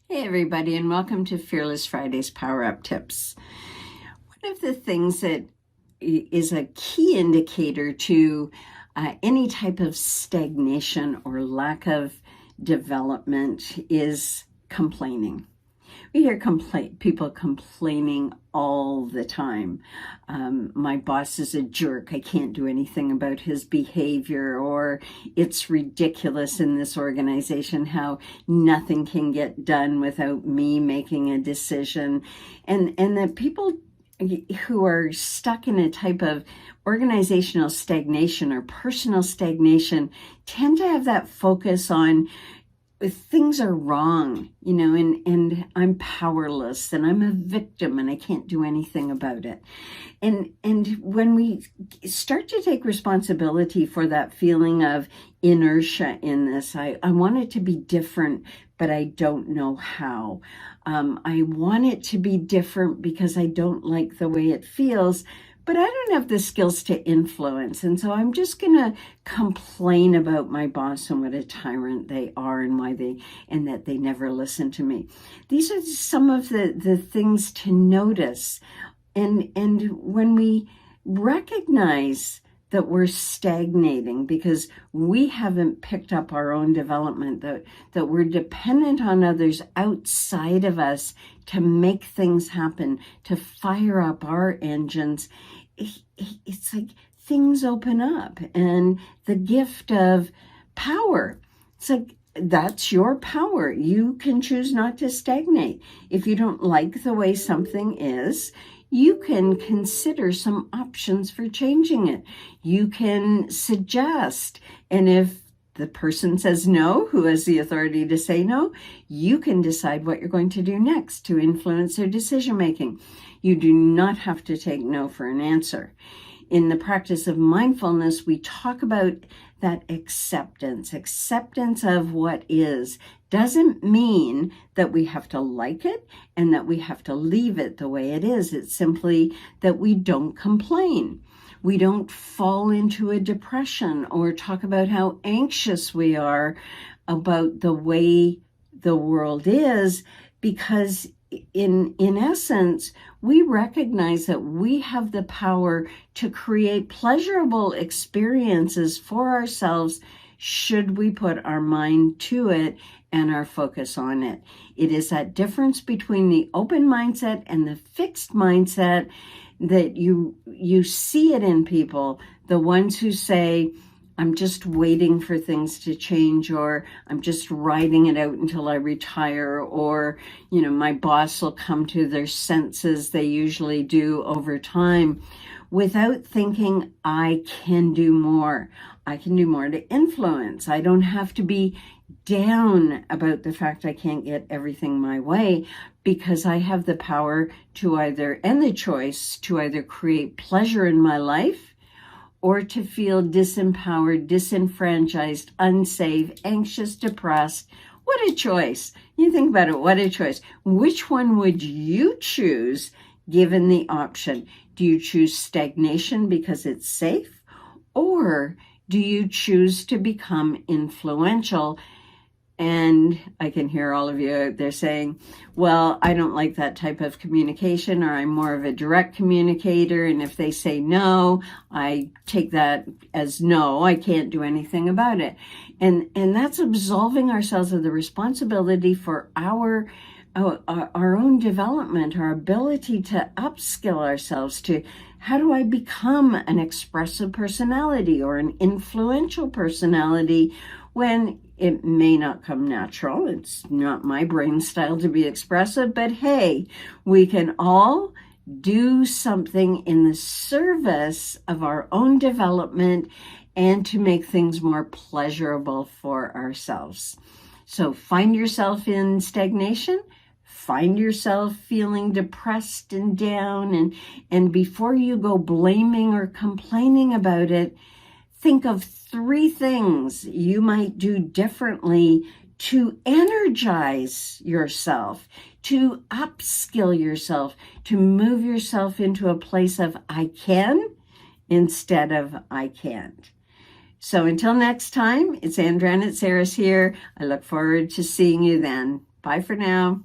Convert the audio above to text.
Hey everybody, and welcome to Fearless Fridays Power Up Tips. One of the things that is a key indicator to any type of stagnation or lack of development is complaining. We hear people complaining all the time. My boss is a jerk. I can't do anything about his behavior, or it's ridiculous in this organization how nothing can get done without me making a decision. And that people who are stuck in a type of organizational stagnation or personal stagnation tend to have that focus on things are wrong, and I'm powerless and I'm a victim and I can't do anything about it. And when we start to take responsibility for that feeling of inertia in this, I want it to be different, but I don't know how. I want it to be different because I don't like the way it feels, but I don't have the skills to influence. And so I'm just going to complain about my boss and what a tyrant they are and and that they never listen to me. These are some of the things to notice. And when we recognize that we're stagnating because we haven't picked up our own development, that we're dependent on others outside of us to make things happen, to fire up our engines, it's like things open up. And the gift of power, it's like, that's your power. You can choose not to stagnate. If you don't like the way something is, you can consider some options for changing it. You can suggest, and if the person says no, who has the authority to say no, you can decide what you're going to do next to influence their decision making. You do not have to take no for an answer. In the practice of mindfulness, we talk about that acceptance of what is. Doesn't mean that we have to like it and that we have to leave it the way it is. It's simply that we don't complain. We don't fall into a depression or talk about how anxious we are about the way the world is, because in essence, we recognize that we have the power to create pleasurable experiences for ourselves should we put our mind to it and our focus on it. It is that difference between the open mindset and the fixed mindset that you see it in people, the ones who say, I'm just waiting for things to change, or I'm just riding it out until I retire, or, my boss will come to their senses. They usually do over time, without thinking, I can do more. I can do more to influence. I don't have to be down about the fact I can't get everything my way, because I have the power and the choice to either create pleasure in my life or to feel disempowered, disenfranchised, unsafe, anxious, depressed. What a choice. You think about it, what a choice. Which one would you choose given the option? Do you choose stagnation because it's safe? Or do you choose to become influential? And I can hear all of you out there saying, well, I don't like that type of communication, or I'm more of a direct communicator. And if they say no, I take that as no, I can't do anything about it. And that's absolving ourselves of the responsibility for our own development, our ability to upskill ourselves to how do I become an expressive personality or an influential personality when it may not come natural. It's not my brain style to be expressive, but hey, we can all do something in the service of our own development and to make things more pleasurable for ourselves. So find yourself in stagnation, find yourself feeling depressed and down, and before you go blaming or complaining about it, think of 3 things you might do differently to energize yourself, to upskill yourself, to move yourself into a place of I can instead of I can't. So until next time, it's Dranitsaris here. I look forward to seeing you then. Bye. Bye for now.